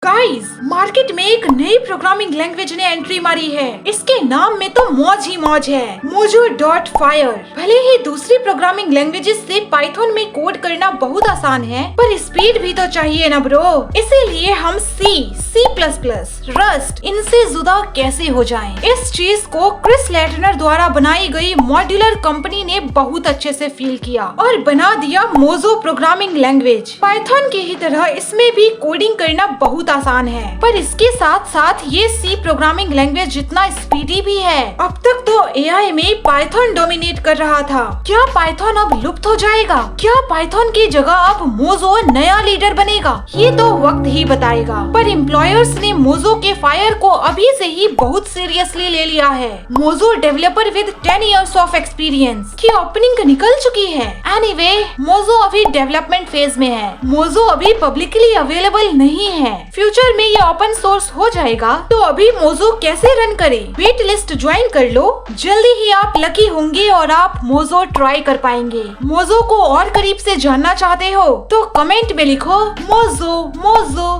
Guys, market में एक नई प्रोग्रामिंग लैंग्वेज ने एंट्री मारी है। इसके नाम में तो मौज ही मौज है, Mojo.Fire। भले ही दूसरी प्रोग्रामिंग लैंग्वेजेस से पाइथन में कोड करना बहुत आसान है, पर स्पीड भी तो चाहिए ना ब्रो। इसीलिए हम C++, रस्ट इनसे जुदा कैसे हो जाएं? इस चीज को क्रिस लेटनर द्वारा बनाई गई मॉड्यूलर कंपनी ने बहुत अच्छे से फील किया और बना दिया मोजो प्रोग्रामिंग लैंग्वेज। पाइथन की ही तरह इसमें भी कोडिंग करना बहुत आसान है, पर इसके साथ साथ ये C प्रोग्रामिंग लैंग्वेज जितना स्पीडी भी है। अब तक तो AI में पाइथन डोमिनेट कर रहा था। क्या पाइथन अब लुप्त हो जाएगा? क्या पाइथन की जगह अब मोजो नया लीडर बनेगा? ये तो वक्त ही बताएगा। पर एम्प्लॉयर्स ने मोजो के फायर को अभी से ही बहुत सीरियसली ले लिया है। Mojo developer with 10 years of experience की ओपनिंग निकल चुकी है। एनीवे, मोजो अभी डेवलपमेंट फेज में है। मोजो अभी पब्लिकली अवेलेबल नहीं है। फ्यूचर में ये ओपन सोर्स हो जाएगा, तो अभी मोजो कैसे रन करे? वेट लिस्ट ज्वाइन कर लो, जल्दी ही आप लकी होंगे और आप मोजो ट्राई कर पाएंगे। मोजो को और करीब से जानना चाहते हो तो कमेंट में लिखो मोजो मोजो।